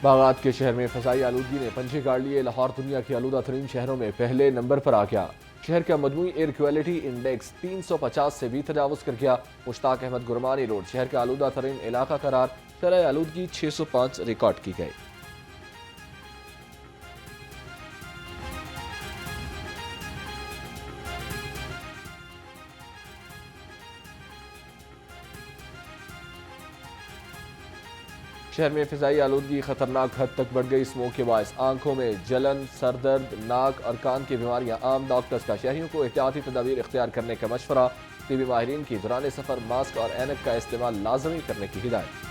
باغات کے شہر میں فضائی آلودگی نے پنجے گاڑ لیے، لاہور دنیا کے آلودہ ترین شہروں میں پہلے نمبر پر آ گیا۔ شہر کا مجموعی ایئر کوالٹی انڈیکس 350 سے بھی تجاوز کر گیا۔ مشتاق احمد گرمانی روڈ شہر کا آلودہ ترین علاقہ قرار، شرح آلودگی 605 ریکارڈ کی گئی۔ شہر میں فضائی آلودگی خطرناک حد تک بڑھ گئی۔ اسموگ کے باعث آنکھوں میں جلن، سر درد، ناک اور کان کی بیماریاں عام۔ ڈاکٹرز کا شہریوں کو احتیاطی تدابیر اختیار کرنے کا مشورہ۔ طبی ماہرین کی دوران سفر ماسک اور اینک کا استعمال لازمی کرنے کی ہدایت۔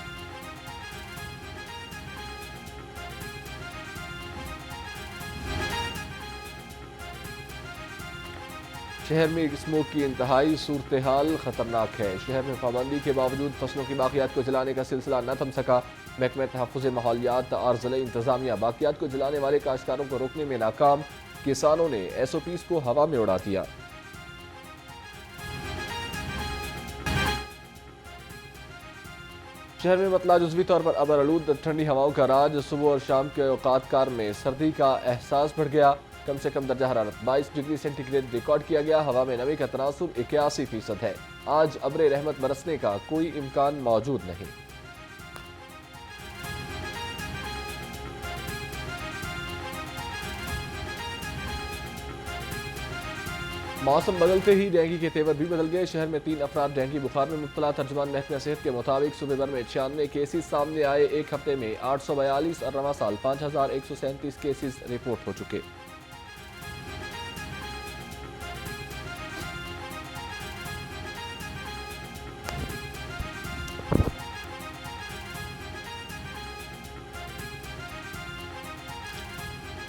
شہر میں اسموگ کی انتہائی صورتحال خطرناک ہے۔ شہر میں پابندی کے باوجود فصلوں کی باقیات کو جلانے کا سلسلہ نہ تھم سکا۔ محکمہ تحفظ ماحولیات اور ضلعی انتظامیہ باقیات کو جلانے والے کاشتکاروں کو روکنے میں ناکام۔ کسانوں نے ایس او پیز کو ہوا میں اڑا دیا۔ شہر میں مطلع جزوی طور پر ابرآلود ٹھنڈی ہواؤں کا راج۔ صبح اور شام کے اوقات کار میں سردی کا احساس بڑھ گیا۔ کم سے کم درجہ حرارت 22 ڈگری سینٹی گریڈ ریکارڈ کیا گیا۔ ہوا میں نمی کا تناسب 81% ہے۔ آج ابر رحمت برسنے کا کوئی امکان موجود نہیں۔ موسم بدلتے ہی ڈینگی کے تیور بھی بدل گئے۔ شہر میں 3 افراد ڈینگی بخار میں مبتلا۔ ترجمان محکمہ صحت کے مطابق صوبے بھر میں 96 کیسز سامنے آئے۔ ایک ہفتے میں 842 اور رواں سال 5137 کیسز رپورٹ ہو چکے۔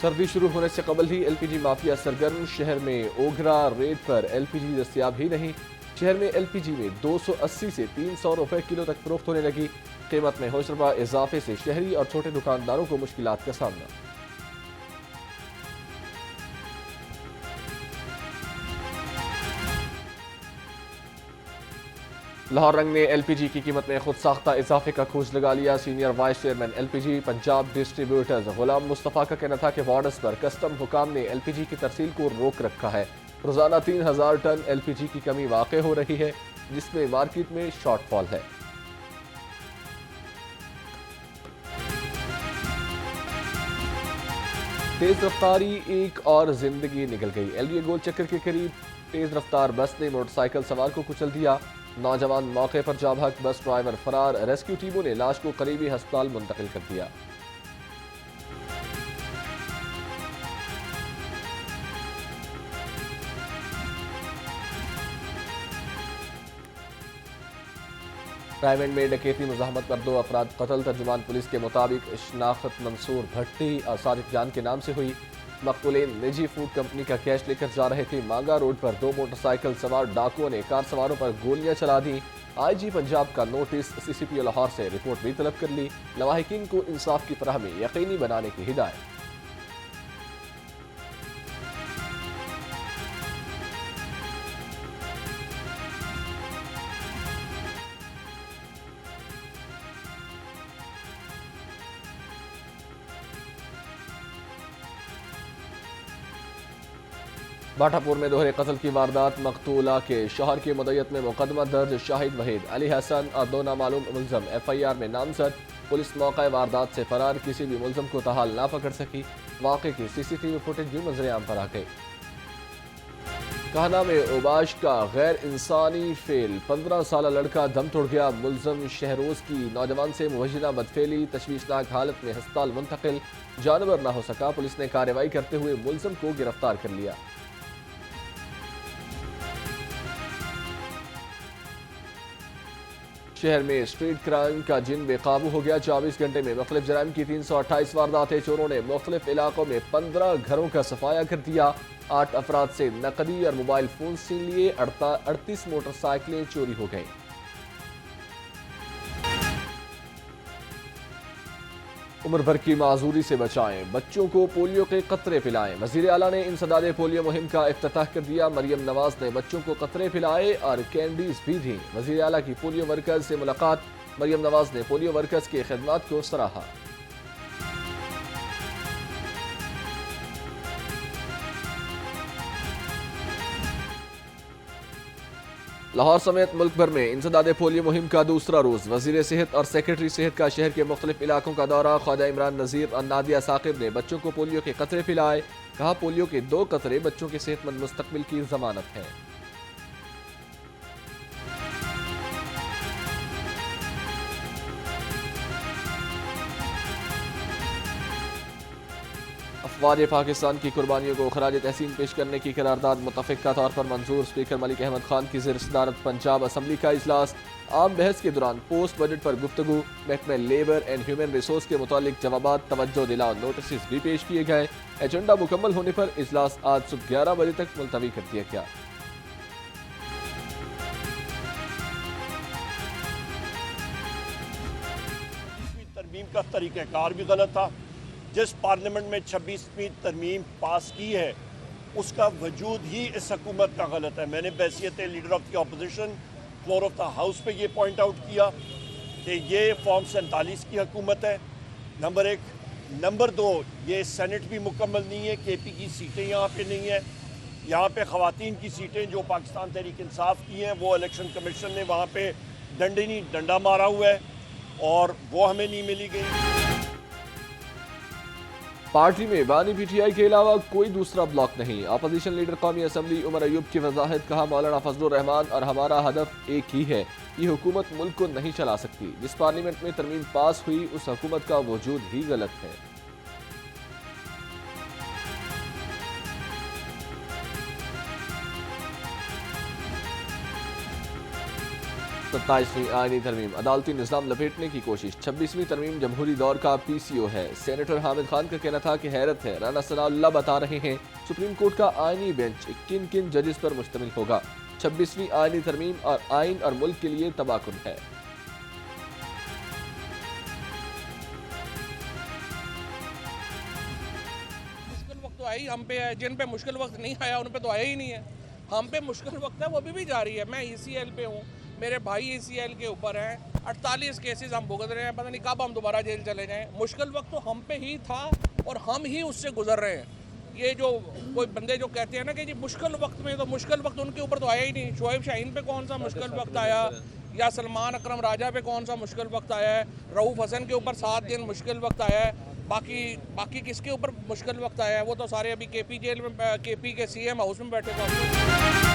سردی شروع ہونے سے قبل ہی ایل پی جی مافیا سرگرم۔ شہر میں اوگھرا ریٹ پر ایل پی جی دستیاب ہی نہیں۔ شہر میں ایل پی جی میں 280 سے 300 روپے کلو تک فروخت ہونے لگی۔ قیمت میں ہوشربہ اضافے سے شہری اور چھوٹے دکانداروں کو مشکلات کا سامنا۔ لاہور رنگ نے ایل پی جی کی قیمت میں خود ساختہ اضافے کا کھوج لگا لیا۔ Senior vice chairman L P G Punjab distributors Ghulam Mustafa کا کہنا تھا کہ بارڈرز پر کسٹم حکام نے ایل پی جی کی ترسیل کو روک رکھا ہے۔ روزانہ 3000 ٹن ایل پی جی کی کمی واقع ہو رہی ہے، جس میں مارکیٹ میں شارٹ فال ہے۔ تیز رفتاری ایک اور زندگی نکل گئی۔ ایل ڈی اے گول چکر کے قریب تیز رفتار بس نے موٹر سائیکل سوار کو کچل دیا۔ نوجوان موقع پر جاں بحق، بس ڈرائیور فرار۔ ریسکیو ٹیموں نے لاش کو قریبی ہسپتال منتقل کر دیا۔ رائمنڈ میں ڈکیتی مزاحمت پر 2 افراد قتل۔ ترجمان پولیس کے مطابق شناخت منصور بھٹی اور صادق جان کے نام سے ہوئی۔ مقتولین نجی فوڈ کمپنی کا کیش لے کر جا رہے تھے۔ مانگا روڈ پر 2 موٹر سائیکل سوار ڈاکوؤں نے کار سواروں پر گولیاں چلا دیں۔ آئی جی پنجاب کا نوٹس، سی سی پی او لاہور سے رپورٹ بھی طلب کر لی۔ لواحقین کو انصاف کی فراہمی یقینی بنانے کی ہدایت۔ باٹا پور میں دوہرے قتل کی واردات۔ مقتولہ کے شوہر کی مدعیت میں مقدمہ درج۔ شاہد وحید، علی حسن اور 2 نامعلوم ملزم ایف آئی آر میں نامزد۔ پولیس موقع واردات سے فرار، کسی بھی ملزم کو تاحال نہ پکڑ سکی۔ واقعے کی سی سی ٹی وی فوٹیج بھی منظر عام پر آ گئی۔ کہنا میں اوباش کا غیر انسانی فعل، 15 سالہ لڑکا دم توڑ گیا۔ ملزم شہروز کی نوجوان سے مبینہ بدفعلی، تشویشناک حالت میں ہسپتال منتقل، جانور نہ ہو سکا۔ پولیس نے کارروائی کرتے ہوئے ملزم کو گرفتار کر لیا۔ شہر میں اسٹریٹ کرائم کا جن بے قابو ہو گیا۔ 24 گھنٹے میں مختلف جرائم کی 328 وارداتیں۔ چوروں نے مختلف علاقوں میں 15 گھروں کا صفایا کر دیا۔ 8 افراد سے نقدی اور موبائل فون چھین لیے۔ 38 موٹر سائیکلیں چوری ہو گئیں۔ عمر بھر کی معذوری سے بچائیں، بچوں کو پولیو کے قطرے پلائیں۔ وزیر اعلیٰ نے انسداد پولیو مہم کا افتتاح کر دیا۔ مریم نواز نے بچوں کو قطرے پلائے اور کینڈیز بھی دیں۔ وزیر اعلیٰ کی پولیو ورکرز سے ملاقات۔ مریم نواز نے پولیو ورکرز کی خدمات کو سراہا۔ لاہور سمیت ملک بھر میں انسداد پولیو مہم کا دوسرا روز وزیر صحت اور سیکرٹری صحت کا شہر کے مختلف علاقوں کا دورہ خواجہ عمران نذیر اور نادیہ ثاقب نے بچوں کو پولیو کے قطرے پلائے، کہا پولیو کے 2 قطرے بچوں کے صحت مند مستقبل کی ضمانت ہے۔ افواج پاکستان کی قربانیوں کو خراج تحسین پیش کرنے کی قرارداد متفقہ طور پر منظور۔ اسپیکر ملک احمد خان کی زیر صدارت پنجاب اسمبلی کا اجلاس، عام بحث کے دوران پوسٹ بجٹ پر گفتگو، محکمہ لیبر اینڈ ہیومن ریسورس کے متعلق جوابات، توجہ دلاؤ نوٹسز بھی پیش کیے گئے۔ ایجنڈا مکمل ہونے پر اجلاس آج صبح 11 بجے تک ملتوی کر دیا گیا۔ ترمیم کا طریقہ کار بھی غلط تھا۔ جس پارلیمنٹ میں 26ویں ترمیم پاس کی ہے اس کا وجود ہی اس حکومت کا غلط ہے۔ میں نے بحیثیت leader of the opposition floor of the house پہ یہ پوائنٹ آؤٹ کیا کہ یہ فارم 47 کی حکومت ہے، نمبر 1۔ نمبر 2، یہ سینٹ بھی مکمل نہیں ہے، کے پی کی سیٹیں یہاں پہ نہیں ہیں، یہاں پہ خواتین کی سیٹیں جو پاکستان تحریک انصاف کی ہیں وہ الیکشن کمیشن نے وہاں پہ ڈنڈا مارا ہوا ہے اور وہ ہمیں نہیں ملی گئی۔ پارٹی میں بانی پی ٹی آئی کے علاوہ کوئی دوسرا بلاک نہیں، اپوزیشن لیڈر قومی اسمبلی عمر ایوب کی وضاحت، کہا مولانا فضل الرحمان اور ہمارا ہدف ایک ہی ہے، یہ حکومت ملک کو نہیں چلا سکتی، جس پارلیمنٹ میں ترمیم پاس ہوئی اس حکومت کا وجود ہی غلط ہے۔ 27ویں آئینی ترمیم عدالتی نظام لپیٹنے کی کوشش، 26ویں ترمیم جمہوری دور کا پی سی او ہے۔ سینیٹر حامد خان کا کہنا تھا کہ حیرت ہے، رانا ثناء اللہ بتا رہے ہیں سپریم کورٹ کا آئینی بینچ کن کن ججز پر مشتمل ہوگا۔ 26ویں آئینی ترمیم اور آئین اور ملک کے لیے تباہ کن ہے۔ مشکل وقت تو آئی ہم پہ ہے، جن پہ مشکل وقت نہیں آیا ان پہ تو آیا ہی نہیں ہے۔ ہم پہ مشکل وقت ہے وہ بھی جاری ہے۔ میں ای سی ایل پہ ہوں، میرے بھائی ای سی ایل کے اوپر ہیں، 48 کیسز ہم بھگت رہے ہیں، پتہ نہیں کب ہم دوبارہ جیل چلے جائیں۔ مشکل وقت تو ہم پہ ہی تھا اور ہم ہی اس سے گزر رہے ہیں۔ یہ جو کوئی بندے جو کہتے ہیں نا کہ جی مشکل وقت میں، تو مشکل وقت ان کے اوپر تو آیا ہی نہیں۔ شعیب شاہین پہ کون سا مشکل وقت آیا، یا سلمان اکرم راجہ پہ کون سا مشکل وقت آیا ہے، رؤوف حسن کے اوپر 7 دن مشکل وقت آیا ہے، باقی کس کے اوپر مشکل وقت آیا ہے؟ وہ تو سارے ابھی کے پی جیل میں، کے پی کے سی ایم ہاؤس میں بیٹھے تھے۔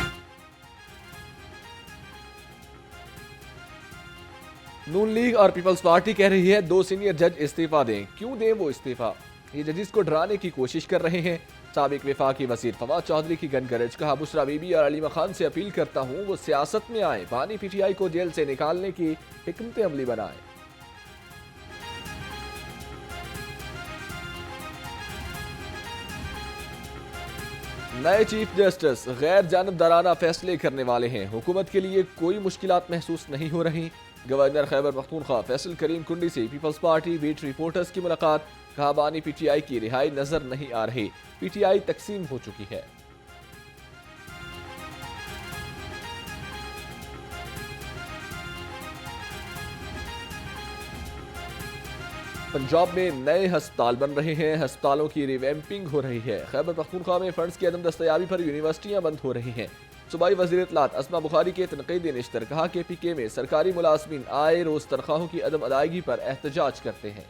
نون لیگ اور پیپلز پارٹی کہہ رہی ہے 2 سینئر جج استعفیٰ دیں۔ کیوں دیں وہ استعفیٰ؟ یہ ججز کو ڈرانے کی کوشش کر رہے ہیں۔ سابق وفاقی وزیر فواد چودھری کی گن گرج، کہا بشرا بی بی اور علیمہ خان سے اپیل کرتا ہوں وہ سیاست میں آئیں، بانی پی ٹی آئی کو جیل سے نکالنے کی حکمت عملی بنائیں۔ نئے چیف جسٹس غیر جانبدارانہ فیصلے کرنے والے ہیں، حکومت کے لیے کوئی مشکلات محسوس نہیں ہو رہی۔ گورنر خیبر پختونخوا فیصل کریم کنڈی سے پیپلز پارٹی بیٹ رپورٹرز کی ملاقات، کہا بانی پی ٹی آئی کی رہائی نظر نہیں آ رہی، پی ٹی آئی تقسیم ہو چکی ہے۔ پنجاب میں نئے ہسپتال بن رہے ہیں، ہسپتالوں کی ریویمپنگ ہو رہی ہے۔ خیبر پختونخوا میں فنڈز کی عدم دستیابی پر یونیورسٹیاں بند ہو رہی ہیں۔ صوبائی وزیر اطلاعات اسما بخاری کے تنقیدی نشتر، کہا کہ پی کے میں سرکاری ملازمین آئے روز تنخواہوں کی عدم ادائیگی پر احتجاج کرتے ہیں۔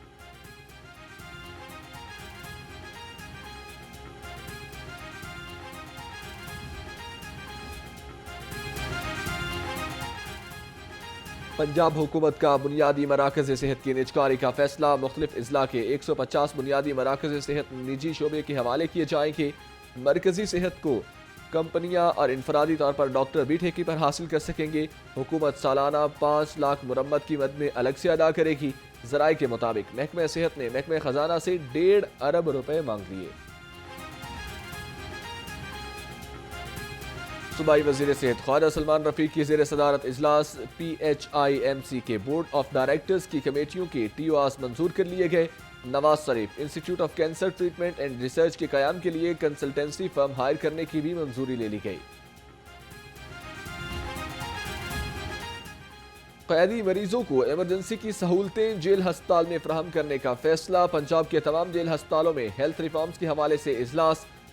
پنجاب حکومت کا بنیادی مراکز صحت کی نجکاری کا فیصلہ، مختلف اضلاع کے 150 بنیادی مراکز صحت نجی شعبے کے حوالے کیے جائیں گے۔ مرکزی صحت کو کمپنیاں اور انفرادی طور پر ڈاکٹر بھی ٹھیکے پر حاصل کر سکیں گے۔ حکومت سالانہ 5 لاکھ مرمت کی مد میں الگ سے ادا کرے گی۔ ذرائع کے مطابق محکمہ صحت نے محکمہ خزانہ سے 1.5 ارب روپے مانگ لیے۔ صوبائی وزیر صحت خواجہ سلمان رفیق کی زیر صدارت اجلاس، P H I M C کے بورڈ آف ڈائریکٹرز کی کمیٹیوں کے ٹی او آرز منظور کر لیے گئے۔ Nawaz Sharif institute of cancer treatment and research کے قیام کے لیے کنسلٹنسی فرم ہائر کرنے کی بھی منظوری لے لی گئی۔ قیدی مریضوں کو ایمرجنسی کی سہولتیں جیل ہسپتال میں فراہم کرنے کا فیصلہ، پنجاب کے تمام جیل ہسپتالوں میں ہیلتھ ریفارمز کے حوالے سے اجلاس،